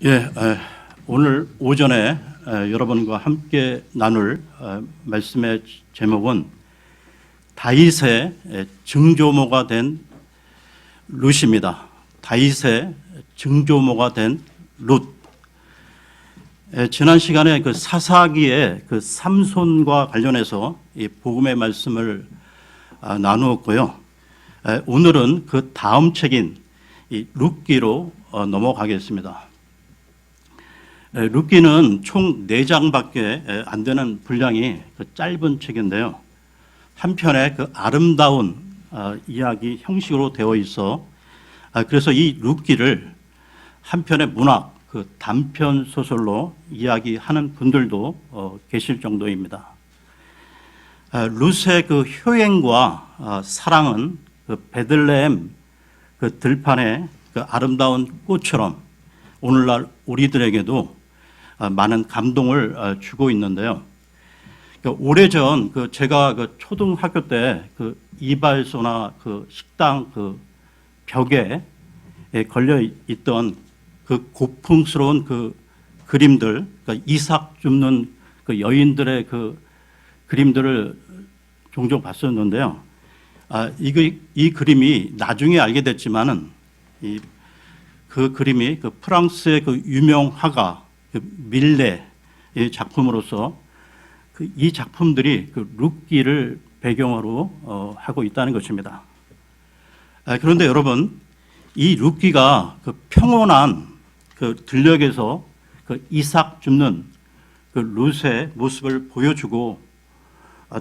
예, 오늘 오전에 여러분과 함께 나눌 말씀의 제목은 다윗의 증조모가 된 룻입니다. 다윗의 증조모가 된 룻. 지난 시간에 그 사사기의 그 삼손과 관련해서 이 복음의 말씀을 나누었고요. 오늘은 그 다음 책인 이 룻기로 넘어가겠습니다. 룻기는 총 4장밖에 안 되는 분량이 그 짧은 책인데요. 한편에 그 아름다운 이야기 형식으로 되어 있어 그래서 이 룻기를 한편의 문학, 그 단편 소설로 이야기하는 분들도 계실 정도입니다. 룻의 그 효행과 사랑은 그 베들레헴 그 들판의 그 아름다운 꽃처럼 오늘날 우리들에게도 많은 감동을 주고 있는데요. 오래전 제가 그 초등학교 때 그 이발소나 그 식당 그 벽에 걸려 있던 그 고풍스러운 그 그림들, 그러니까 이삭 줍는 그 여인들의 그 그림들을 종종 봤었는데요. 이 그림이 나중에 알게 됐지만은 그 그림이 그 프랑스의 그 유명 화가 그 밀레의 작품으로서 이 작품들이 그 룻기를 배경으로 하고 있다는 것입니다. 그런데 여러분, 이 룻기가 그 평온한 그 들녘에서 그 이삭 줍는 그 룻의 모습을 보여주고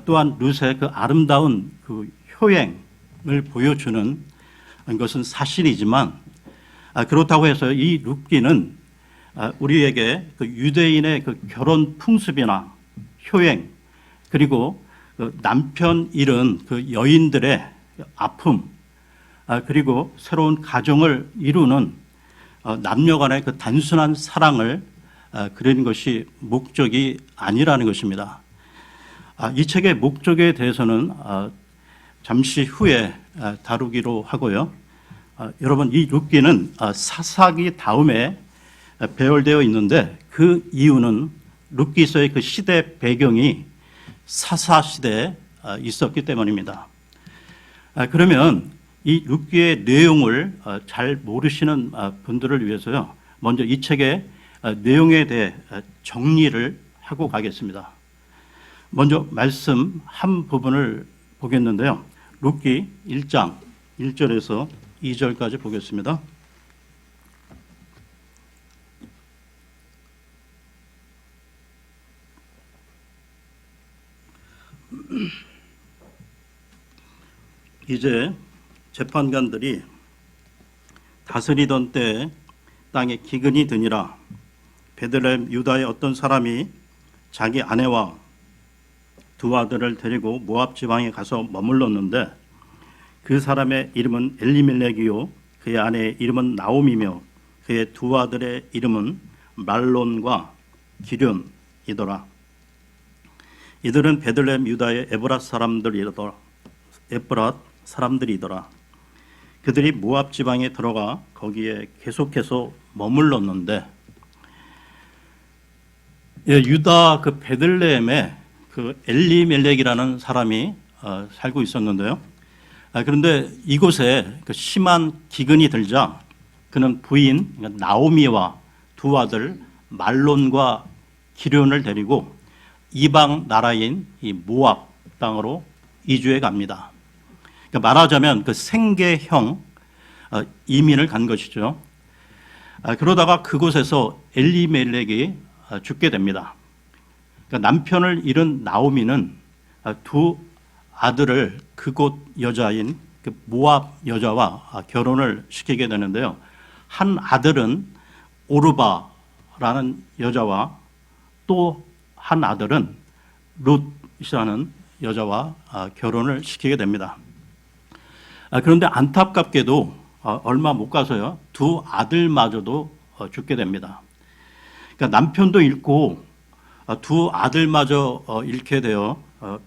또한 룻의 그 아름다운 그 효행을 보여주는 것은 사실이지만 그렇다고 해서 이 룻기는 우리에게 그 유대인의 그 결혼 풍습이나 효행 그리고 그 남편 잃은 그 여인들의 아픔 그리고 새로운 가정을 이루는 남녀 간의 그 단순한 사랑을 그리는 것이 목적이 아니라는 것입니다. 이 책의 목적에 대해서는 잠시 후에 다루기로 하고요. 여러분, 이 룻기는 사사기 다음에 배열되어 있는데 그 이유는 룻기서의 그 시대 배경이 사사 시대에 있었기 때문입니다. 그러면 이 룻기의 내용을 잘 모르시는 분들을 위해서요, 먼저 이 책의 내용에 대해 정리를 하고 가겠습니다. 먼저 말씀 한 부분을 보겠는데요. 룻기 1장 1절에서 2절까지 보겠습니다. 이제 재판관들이 다스리던 때에 땅에 기근이 드니라. 베들레헴 유다의 어떤 사람이 자기 아내와 두 아들을 데리고 모압 지방에 가서 머물렀는데 그 사람의 이름은 엘리멜렉이요 그의 아내의 이름은 나옴이며 그의 두 아들의 이름은 말론과 기륜이더라. 이들은 베들레헴 유다의 에브랏 사람들이더라. 그들이 모압 지방에 들어가 거기에 계속해서 머물렀는데 유다 그 베들레헴에 그 엘리멜렉이라는 사람이 살고 있었는데요. 그런데 이곳에 그 심한 기근이 들자 그는 부인 나오미와 두 아들 말론과 기륜을 데리고 이방 나라인 이 모압 땅으로 이주해 갑니다. 그러니까 말하자면 그 생계형 이민을 간 것이죠. 그러다가 그곳에서 엘리멜렉이 죽게 됩니다. 그러니까 남편을 잃은 나오미는 두 아들을 그곳 여자인 그 모압 여자와 결혼을 시키게 되는데요. 한 아들은 오르바라는 여자와 또 한 아들은 룻이라는 여자와 결혼을 시키게 됩니다. 그런데 안타깝게도 얼마 못 가서요. 두 아들마저도 죽게 됩니다. 그러니까 남편도 잃고 두 아들마저 잃게 되어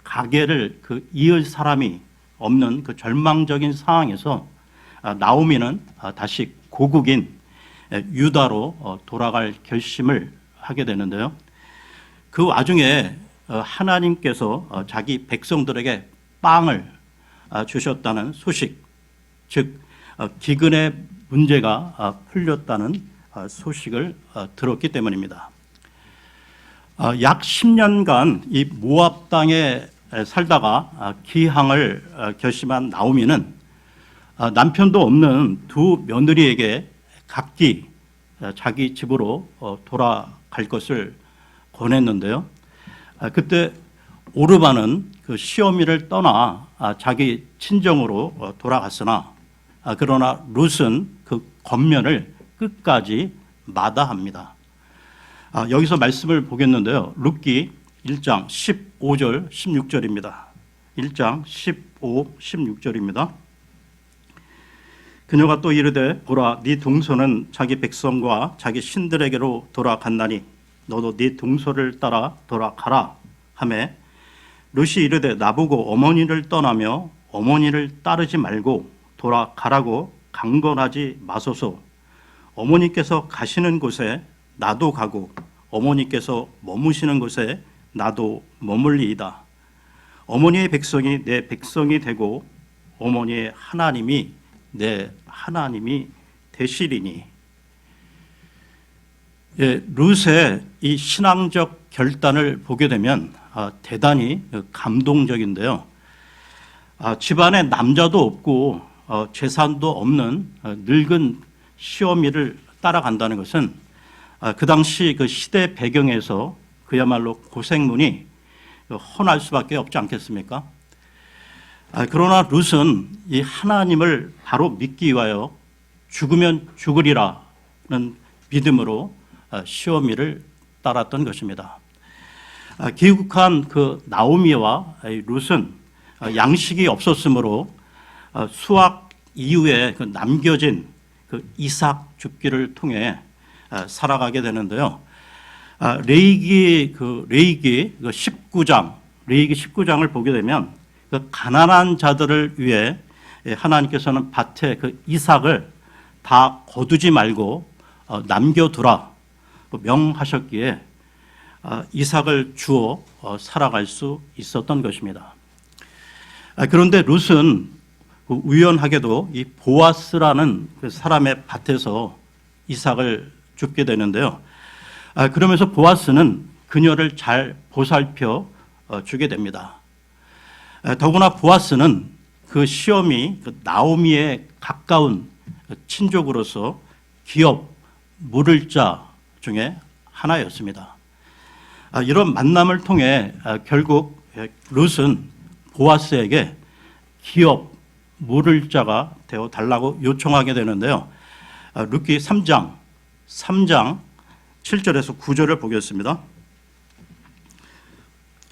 가게를 그 이을 사람이 없는 그 절망적인 상황에서 나오미는 다시 고국인 유다로 돌아갈 결심을 하게 되는데요. 그 와중에 하나님께서 자기 백성들에게 빵을 주셨다는 소식, 즉 기근의 문제가 풀렸다는 소식을 들었기 때문입니다. 약 10년간 이 모압 땅에 살다가 기항을 결심한 나오미는 남편도 없는 두 며느리에게 각기 자기 집으로 돌아갈 것을 권했는데요. 그때 오르바는 그 시어미를 떠나 자기 친정으로 돌아갔으나 그러나 룻은 그 권면을 끝까지 마다합니다. 여기서 말씀을 보겠는데요. 룻기 1장 15절 16절입니다. 1장 15, 16절입니다. 그녀가 또 이르되 보라 네 동서는 자기 백성과 자기 신들에게로 돌아갔나니 너도 네 동서를 따라 돌아가라 하매 룻이 이르되 나보고 어머니를 떠나며 어머니를 따르지 말고 돌아가라고 강건하지 마소서. 어머니께서 가시는 곳에 나도 가고 어머니께서 머무시는 곳에 나도 머물리이다. 어머니의 백성이 내 백성이 되고 어머니의 하나님이 내 하나님이 되시리니. 룻의 이 신앙적 결단을 보게 되면 대단히 감동적인데요. 집안에 남자도 없고 재산도 없는 늙은 시어미를 따라간다는 것은 그 당시 그 시대 배경에서 그야말로 고생문이 훤할 수밖에 없지 않겠습니까? 그러나 룻은 이 하나님을 바로 믿기 위하여 죽으면 죽으리라는 믿음으로 시어미를 따랐던 것입니다. 귀국한 그 나오미와 룻은 양식이 없었으므로 수확 이후에 그 남겨진 그 이삭 줍기를 통해 살아가게 되는데요. 레위기 19장을 보게 되면 그 가난한 자들을 위해 하나님께서는 밭에 그 이삭을 다 거두지 말고 남겨두라 명하셨기에 이삭을 주어 살아갈 수 있었던 것입니다. 그런데 룻은 우연하게도 이 보아스라는 그 사람의 밭에서 이삭을 줍게 되는데요. 그러면서 보아스는 그녀를 잘 보살펴 주게 됩니다. 더구나 보아스는 그 시어미 그 나오미의 가까운 친족으로서 기업 물을 자 중에 하나였습니다. 이런 만남을 통해 결국 룻은 보아스에게 기업 물을 자가 되어 달라고 요청하게 되는데요. 룻기 3장 7절에서 9절을 보겠습니다.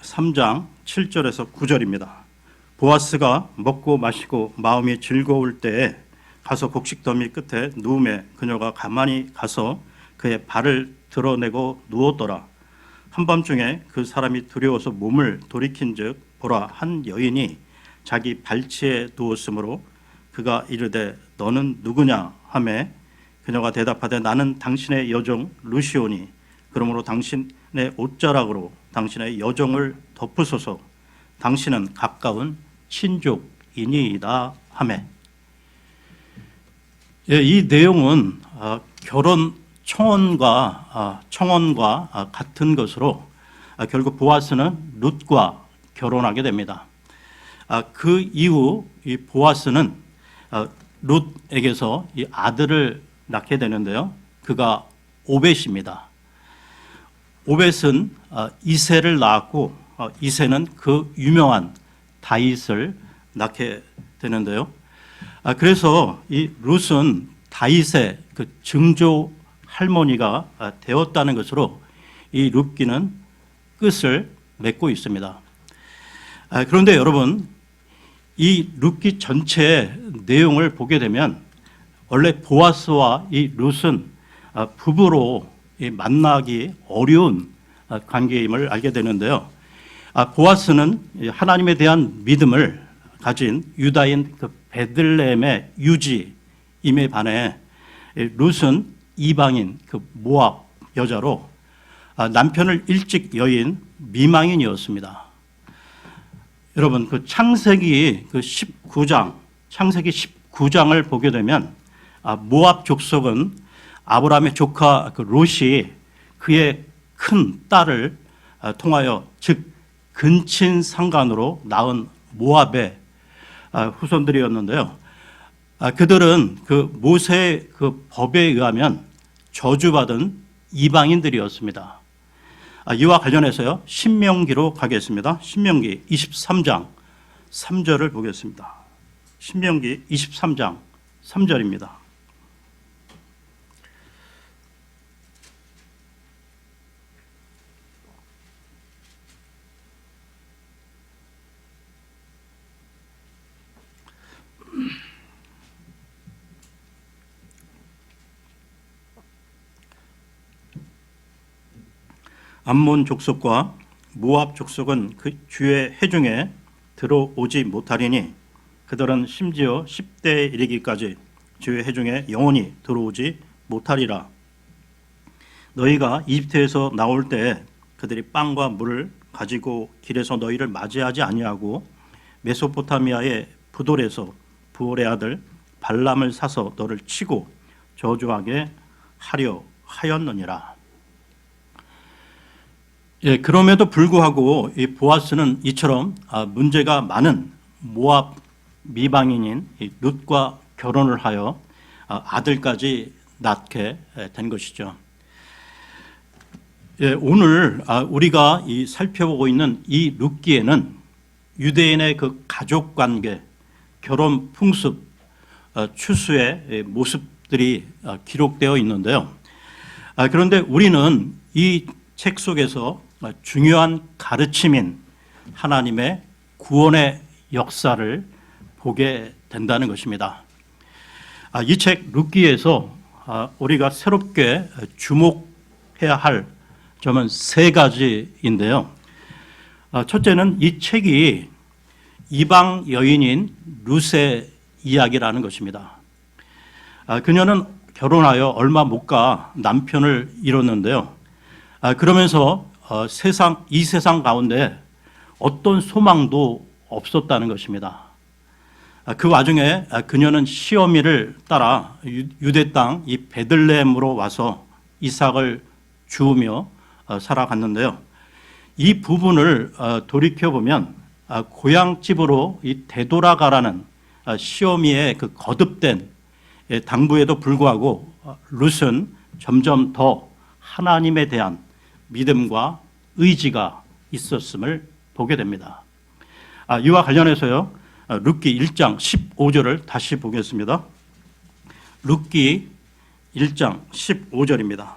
3장 7절에서 9절입니다. 보아스가 먹고 마시고 마음이 즐거울 때에 가서 곡식더미 끝에 누우매 그녀가 가만히 가서 그의 발을 드러내고 누웠더라. 한밤중에 그 사람이 두려워서 몸을 돌이킨즉 보라 한 여인이 자기 발치에 누웠으므로 그가 이르되 너는 누구냐 하매 그녀가 대답하되 나는 당신의 여종 룻이오니 그러므로 당신의 옷자락으로 당신의 여종을 덮으소서. 당신은 가까운 친족이니이다 하매. 이 내용은 결혼 청원과 같은 것으로 결국 보아스는 룻과 결혼하게 됩니다. 그 이후 이 보아스는 룻에게서 이 아들을 낳게 되는데요. 그가 오벳입니다. 오벳은 이새를 낳았고 이새는 그 유명한 다윗을 낳게 되는데요. 그래서 이 룻은 다윗의 그 증조 할머니가 되었다는 것으로 이 룻기는 끝을 맺고 있습니다. 그런데 여러분, 이 룻기 전체의 내용을 보게 되면 원래 보아스와 이 룻은 부부로 만나기 어려운 관계임을 알게 되는데요. 보아스는 하나님에 대한 믿음을 가진 유다인 그 베들레헴의 유지임에 반해 룻은 이방인 그 모압 여자로 남편을 일찍 여인 미망인이었습니다. 여러분 그 창세기 19장을 보게 되면 모압 족속은 아브라함의 조카 그 롯이 그의 큰 딸을 통하여 즉 근친 상간으로 낳은 모압의 후손들이었는데요. 그들은 그 모세의 그 법에 의하면 저주받은 이방인들이었습니다. 이와 관련해서요, 신명기로 가겠습니다. 신명기 23장 3절을 보겠습니다. 신명기 23장 3절입니다. 암몬 족속과 모압 족속은 그 주의 회중에 들어오지 못하리니 그들은 심지어 10대에 이르기까지 주의 회중에 영원히 들어오지 못하리라. 너희가 이집트에서 나올 때 그들이 빵과 물을 가지고 길에서 너희를 맞이하지 아니하고 메소포타미아의 부돌에서 부올의 아들 발람을 사서 너를 치고 저주하게 하려 하였느니라. 예, 그럼에도 불구하고 이 보아스는 이처럼 문제가 많은 모압 미방인인 룻과 결혼을 하여 아들까지 낳게 된 것이죠. 예, 오늘 우리가 살펴보고 있는 이 룻기에는 유대인의 그 가족 관계, 결혼 풍습, 추수의 모습들이 기록되어 있는데요. 그런데 우리는 이 책 속에서 중요한 가르침인 하나님의 구원의 역사를 보게 된다는 것입니다. 이 책 룻기에서 우리가 새롭게 주목해야 할 점은 세 가지인데요. 첫째는 이 책이 이방 여인인 룻의 이야기라는 것입니다. 그녀는 결혼하여 얼마 못 가 남편을 잃었는데요. 그러면서 이 세상 가운데 어떤 소망도 없었다는 것입니다. 그 와중에 그녀는 시어미를 따라 유대 땅 이 베들레헴으로 와서 이삭을 주우며 살아갔는데요. 이 부분을 돌이켜보면 고향집으로 되돌아가라는 시어미의 그 거듭된 당부에도 불구하고 룻은 점점 더 하나님에 대한 믿음과 의지가 있었음을 보게 됩니다. 이와 관련해서요, 룻기 1장 15절을 다시 보겠습니다. 룻기 1장 15절입니다.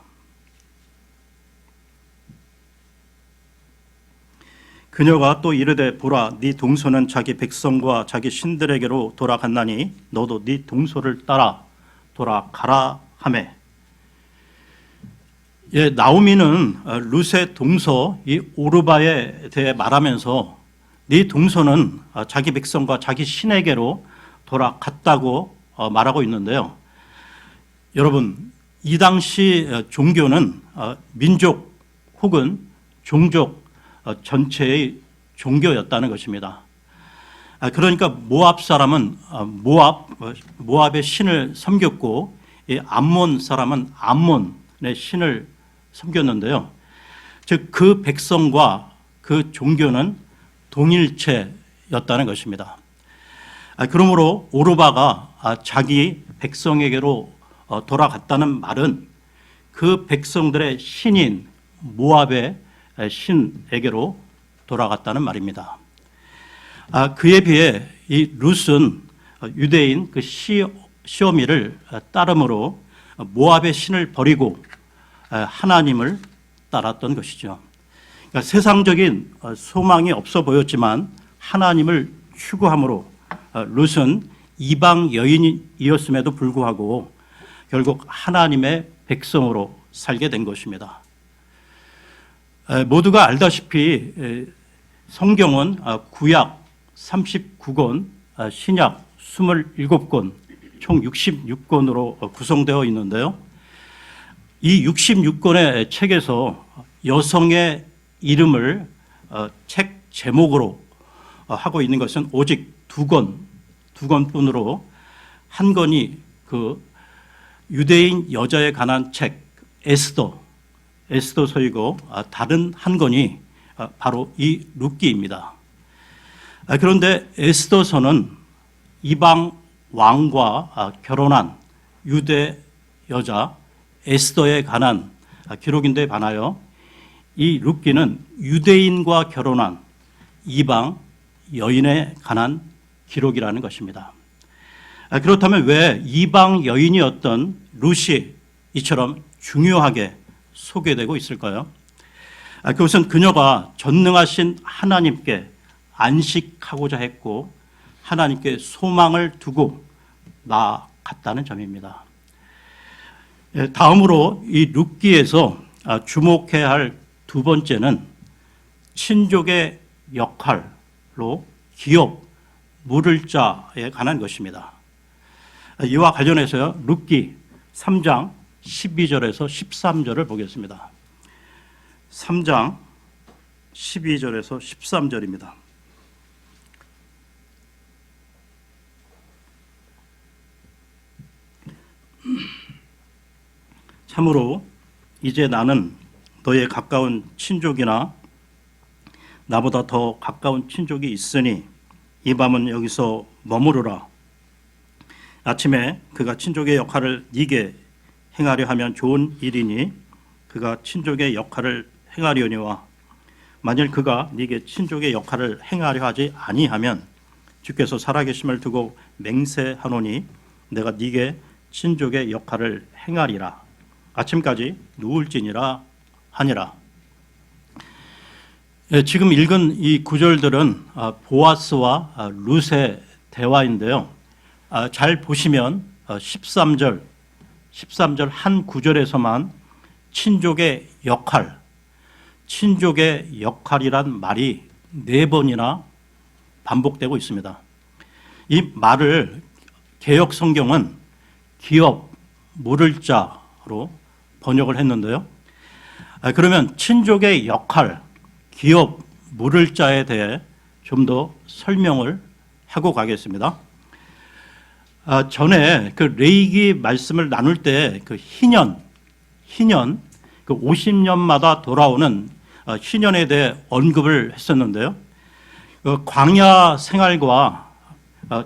그녀가 또 이르되 보라 네 동서는 자기 백성과 자기 신들에게로 돌아갔나니 너도 네 동서를 따라 돌아가라 하매. 예, 나오미는 룻의 동서 이 오르바에 대해 말하면서 네 동서는 자기 백성과 자기 신에게로 돌아갔다고 말하고 있는데요. 여러분, 이 당시 종교는 민족 혹은 종족 전체의 종교였다는 것입니다. 그러니까 모압 사람은 모압의 신을 섬겼고 암몬 사람은 암몬의 신을 섬겼는데요. 즉 그 백성과 그 종교는 동일체였다는 것입니다. 그러므로 오르바가 자기 백성에게로 돌아갔다는 말은 그 백성들의 신인 모압의 신에게로 돌아갔다는 말입니다. 그에 비해 이 룻은 유대인 그 시어미를 따름으로 모압의 신을 버리고 하나님을 따랐던 것이죠. 그러니까 세상적인 소망이 없어 보였지만 하나님을 추구함으로 룻은 이방 여인이었음에도 불구하고 결국 하나님의 백성으로 살게 된 것입니다. 모두가 알다시피 성경은 구약 39권, 신약 27권, 총 66권으로 구성되어 있는데요. 이 66권의 책에서 여성의 이름을 책 제목으로 하고 있는 것은 오직 두 권뿐으로 한 권이 그 유대인 여자에 관한 책 에스더서이고 다른 한 권이 바로 이 룻기입니다. 그런데 에스더서는 이방 왕과 결혼한 유대 여자 에스더에 관한 기록인데 반하여 이 룻기는 유대인과 결혼한 이방 여인에 관한 기록이라는 것입니다. 그렇다면 왜 이방 여인이었던 룻이 이처럼 중요하게 소개되고 있을까요? 그것은 그녀가 전능하신 하나님께 안식하고자 했고 하나님께 소망을 두고 나아갔다는 점입니다. 다음으로 이 룻기에서 주목해야 할 두 번째는 친족의 역할로 기업, 물을 자에 관한 것입니다. 이와 관련해서요, 룻기 3장 12절에서 13절을 보겠습니다. 3장 12절에서 13절입니다. 참으로 이제 나는 너의 가까운 친족이나 나보다 더 가까운 친족이 있으니 이 밤은 여기서 머무르라. 아침에 그가 친족의 역할을 네게 행하려 하면 좋은 일이니 그가 친족의 역할을 행하려니와 만일 그가 네게 친족의 역할을 행하려 하지 아니하면 주께서 살아계심을 두고 맹세하노니 내가 네게 친족의 역할을 행하리라. 아침까지 누울지니라 하니라. 지금 읽은 이 구절들은 보아스와 룻의 대화인데요. 잘 보시면 13절 한 구절에서만 친족의 역할이란 말이 4번이나 반복되고 있습니다. 이 말을 개역 성경은 기업, 물을 자로 번역을 했는데요. 그러면 친족의 역할, 기업, 물을 자에 대해 좀 더 설명을 하고 가겠습니다. 전에 그 레위기 말씀을 나눌 때 그 희년, 그 50년마다 돌아오는 희년에 대해 언급을 했었는데요. 그 광야 생활과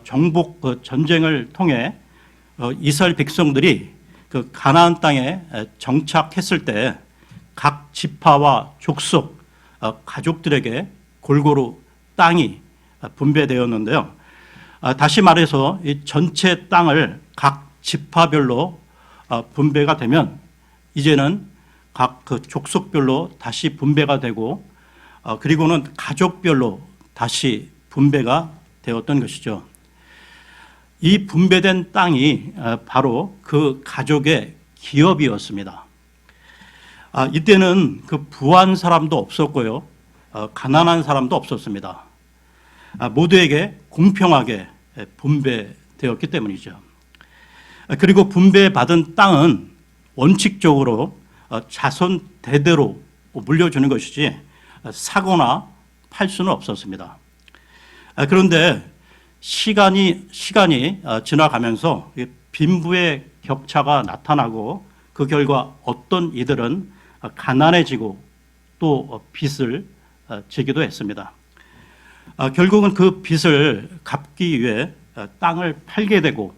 정복 전쟁을 통해 이스라엘 백성들이 그 가나안 땅에 정착했을 때 각 지파와 족속, 가족들에게 골고루 땅이 분배되었는데요. 다시 말해서 이 전체 땅을 각 지파별로 분배가 되면 이제는 각 그 족속별로 다시 분배가 되고 그리고는 가족별로 다시 분배가 되었던 것이죠. 이 분배된 땅이 바로 그 가족의 기업이었습니다. 이때는 그 부한 사람도 없었고요, 가난한 사람도 없었습니다. 모두에게 공평하게 분배되었기 때문이죠. 그리고 분배받은 땅은 원칙적으로 자손 대대로 물려주는 것이지 사거나 팔 수는 없었습니다. 그런데 시간이 지나가면서 빈부의 격차가 나타나고 그 결과 어떤 이들은 가난해지고 또 빚을 지기도 했습니다. 결국은 그 빚을 갚기 위해 땅을 팔게 되고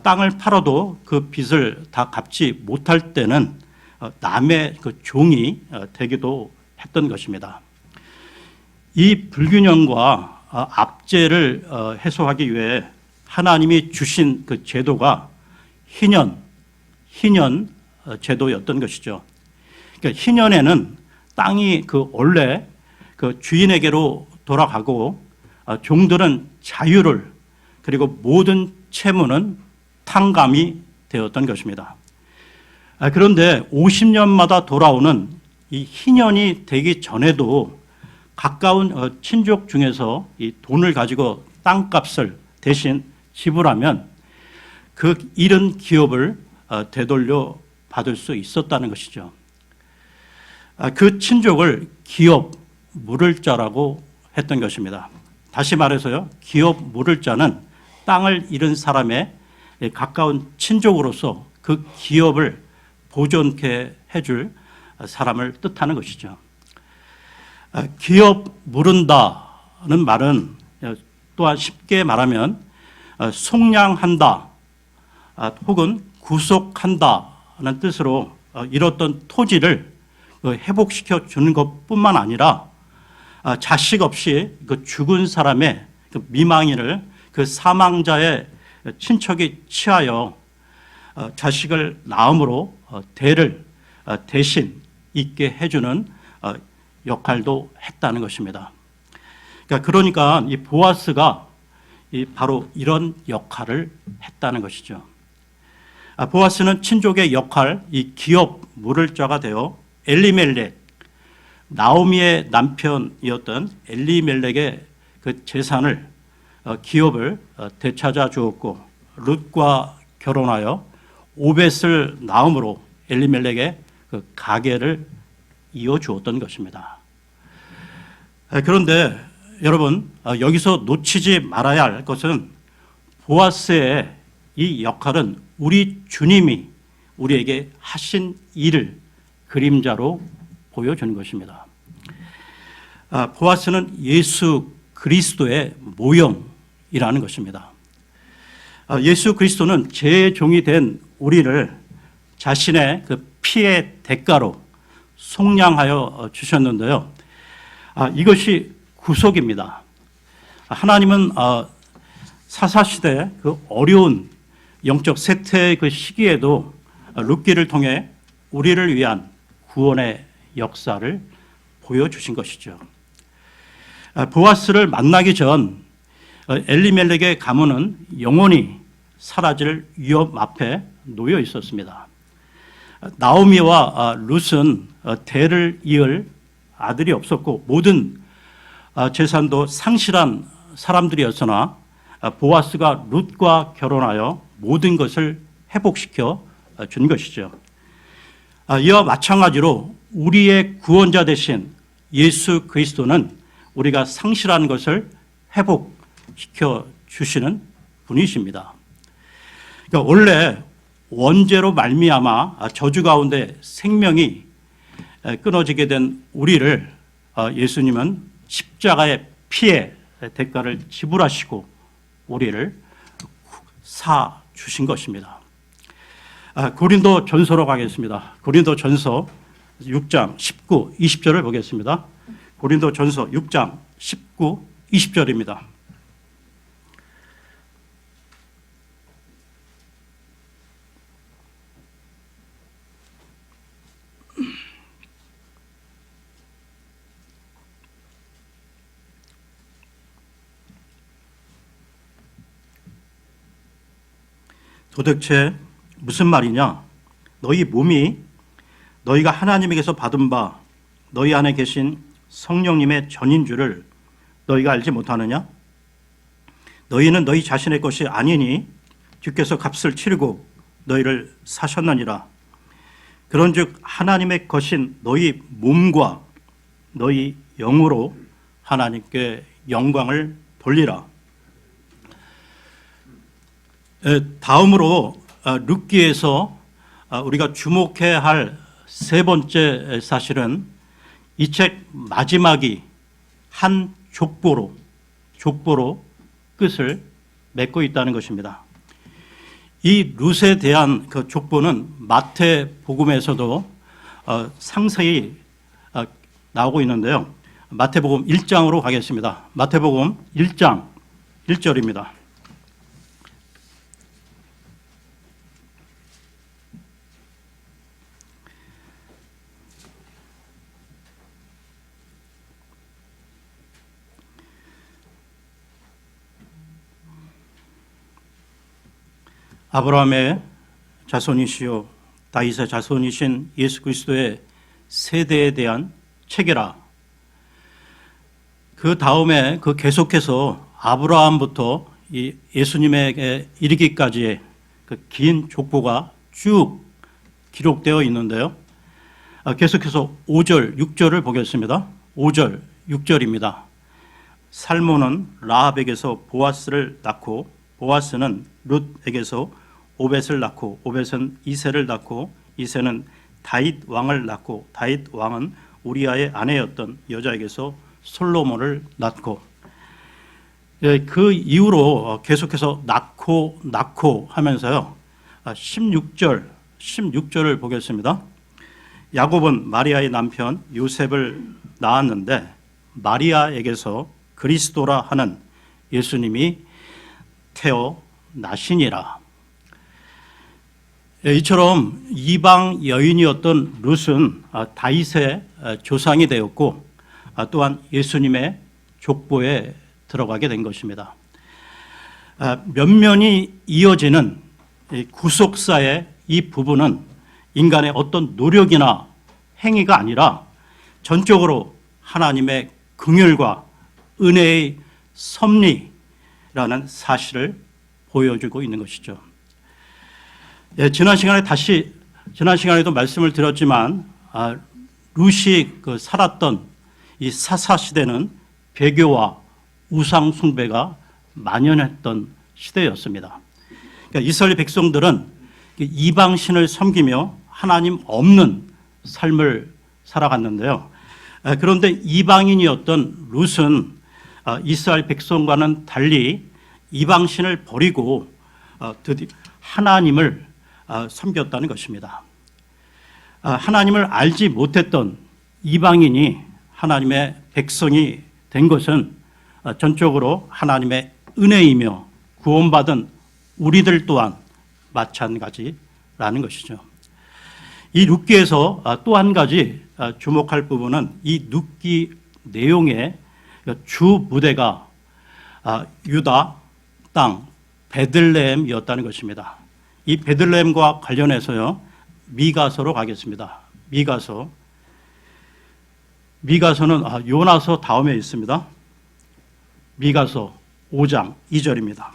땅을 팔아도 그 빚을 다 갚지 못할 때는 남의 그 종이 되기도 했던 것입니다. 이 불균형과 압제를 해소하기 위해 하나님이 주신 그 제도가 희년 제도였던 것이죠. 그러니까 희년에는 땅이 그 원래 그 주인에게로 돌아가고 종들은 자유를, 그리고 모든 채무는 탕감이 되었던 것입니다. 그런데 50년마다 돌아오는 이 희년이 되기 전에도 가까운 친족 중에서 이 돈을 가지고 땅값을 대신 지불하면 그 잃은 기업을 되돌려 받을 수 있었다는 것이죠. 그 친족을 기업 물을 자라고 했던 것입니다. 다시 말해서요, 기업 물을 자는 땅을 잃은 사람의 가까운 친족으로서 그 기업을 보존케 해줄 사람을 뜻하는 것이죠. 기업 물은다는 말은 또한 쉽게 말하면 속량한다 혹은 구속한다는 뜻으로 잃었던 토지를 회복시켜 주는 것뿐만 아니라 자식 없이 그 죽은 사람의 그 미망인을 그 사망자의 친척이 취하여 자식을 낳음으로 대를 대신 있게 해주는 역할도 했다는 것입니다. 그러니까 이 보아스가 바로 이런 역할을 했다는 것이죠. 보아스는 친족의 역할, 이 기업 물을 자가 되어 엘리멜렉, 나오미의 남편이었던 엘리멜렉의 그 재산을 기업을 되찾아 주었고 룻과 결혼하여 오벳을 낳음으로 엘리멜렉의 그 가계를 이어 주었던 것입니다. 그런데 여러분, 여기서 놓치지 말아야 할 것은 보아스의 이 역할은 우리 주님이 우리에게 하신 일을 그림자로 보여주는 것입니다. 보아스는 예수 그리스도의 모형이라는 것입니다. 예수 그리스도는 제 종이 된 우리를 자신의 그 피의 대가로 속량하여 주셨는데요. 이것이 구속입니다. 하나님은 사사시대 그 어려운 영적 쇠퇴의 그 시기에도 룻기를 통해 우리를 위한 구원의 역사를 보여주신 것이죠. 보아스를 만나기 전 엘리멜렉의 가문은 영원히 사라질 위협 앞에 놓여 있었습니다. 나오미와 룻은 대를 이을 아들이 없었고 모든 재산도 상실한 사람들이었으나 보아스가 룻과 결혼하여 모든 것을 회복시켜 준 것이죠. 이와 마찬가지로 우리의 구원자 되신 예수 그리스도는 우리가 상실한 것을 회복시켜 주시는 분이십니다. 그러니까 원래 원죄로 말미암아 저주 가운데 생명이 끊어지게 된 우리를 예수님은 십자가의 피의 대가를 지불하시고 우리를 사 주신 것입니다. 고린도 전서로 가겠습니다. 고린도 전서 6장 19, 20절을 보겠습니다. 고린도 전서 6장 19, 20절입니다. 도대체 무슨 말이냐? 너희 몸이 너희가 하나님에게서 받은 바 너희 안에 계신 성령님의 전인 줄을 너희가 알지 못하느냐? 너희는 너희 자신의 것이 아니니 주께서 값을 치르고 너희를 사셨느니라. 그런즉 하나님의 것인 너희 몸과 너희 영으로 하나님께 영광을 돌리라. 다음으로 룻기에서 우리가 주목해야 할 세 번째 사실은 이 책 마지막이 한 족보로 끝을 맺고 있다는 것입니다. 이 룻에 대한 그 족보는 마태복음에서도 상세히 나오고 있는데요. 마태복음 1장으로 가겠습니다. 마태복음 1장 1절입니다. 아브라함의 자손이시요 다윗의 자손이신 예수 그리스도의 세대에 대한 책이라. 그 다음에 그 계속해서 아브라함부터 예수님에게 이르기까지의 그 긴 족보가 쭉 기록되어 있는데요. 계속해서 5절, 6절을 보겠습니다. 5절, 6절입니다. 살몬은 라합에게서 보아스를 낳고 보아스는 룻에게서 오벳을 낳고 오벳은 이새를 낳고 이새는 다윗 왕을 낳고 다윗 왕은 우리아의 아내였던 여자에게서 솔로몬을 낳고, 그 이후로 계속해서 낳고 하면서요. 16절을 보겠습니다. 야곱은 마리아의 남편 요셉을 낳았는데 마리아에게서 그리스도라 하는 예수님이 태어나시니라. 이처럼 이방 여인이었던 룻은 다윗의 조상이 되었고 또한 예수님의 족보에 들어가게 된 것입니다. 면면이 이어지는 구속사의 이 부분은 인간의 어떤 노력이나 행위가 아니라 전적으로 하나님의 긍휼과 은혜의 섭리라는 사실을 보여주고 있는 것이죠. 지난 시간에도 말씀을 드렸지만 룻이 살았던 이 사사 시대는 배교와 우상 숭배가 만연했던 시대였습니다. 그러니까 이스라엘 백성들은 이방신을 섬기며 하나님 없는 삶을 살아갔는데요. 그런데 이방인이었던 룻은 이스라엘 백성과는 달리 이방신을 버리고 드디어 하나님을 섬겼다는 것입니다. 하나님을 알지 못했던 이방인이 하나님의 백성이 된 것은 전적으로 하나님의 은혜이며 구원받은 우리들 또한 마찬가지라는 것이죠. 이 룻기에서 또 한 가지 주목할 부분은 이 룻기 내용의 주 무대가 유다 땅 베들레헴이었다는 것입니다. 이 베들레헴과 관련해서요, 미가서로 가겠습니다. 미가서는 요나서 다음에 있습니다. 미가서 5장 2절입니다.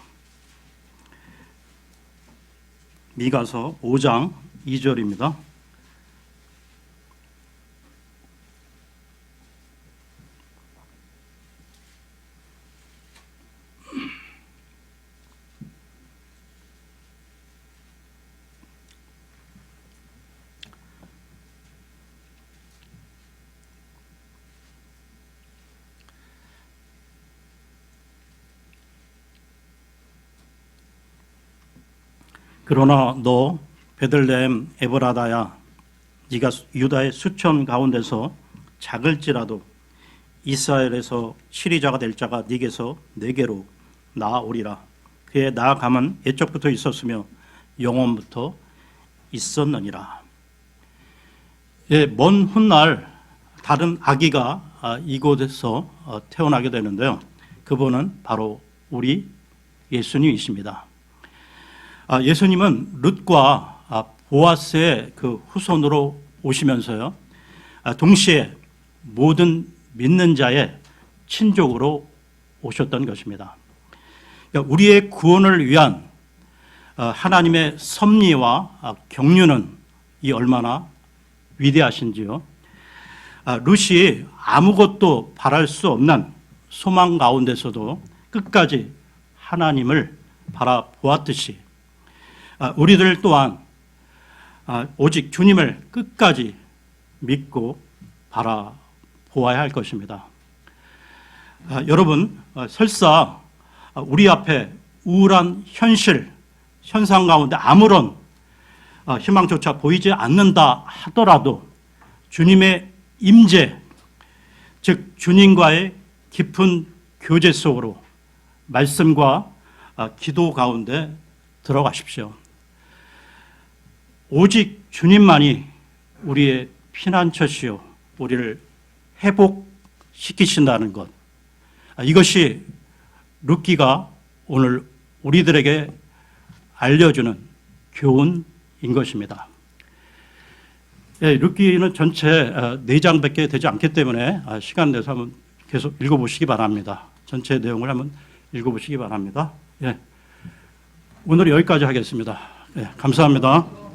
미가서 5장 2절입니다. 그러나 너 베들레헴 에브라다야, 네가 유다의 수천 가운데서 작을지라도 이스라엘에서 치리자가 될 자가 네게서 내게로 나아오리라. 그의 나아감은 옛적부터 있었으며 영원부터 있었느니라. 먼 훗날 다른 아기가 이곳에서 태어나게 되는데요. 그분은 바로 우리 예수님이십니다. 예수님은 룻과 보아스의 그 후손으로 오시면서요, 동시에 모든 믿는 자의 친족으로 오셨던 것입니다. 그러니까 우리의 구원을 위한 하나님의 섭리와 경륜은 이 얼마나 위대하신지요. 룻이 아무것도 바랄 수 없는 소망 가운데서도 끝까지 하나님을 바라보았듯이 우리들 또한 오직 주님을 끝까지 믿고 바라보아야 할 것입니다. 여러분, 설사 우리 앞에 우울한 현상 가운데 아무런 희망조차 보이지 않는다 하더라도 주님의 임재, 즉 주님과의 깊은 교제 속으로 말씀과 기도 가운데 들어가십시오. 오직 주님만이 우리의 피난처시요 우리를 회복시키신다는 것, 이것이 룻기가 오늘 우리들에게 알려주는 교훈인 것입니다. 룻기는 전체 4장밖에 되지 않기 때문에 시간 내서 한번 계속 읽어보시기 바랍니다. 전체 내용을 한번 읽어보시기 바랍니다. 오늘 여기까지 하겠습니다. 감사합니다.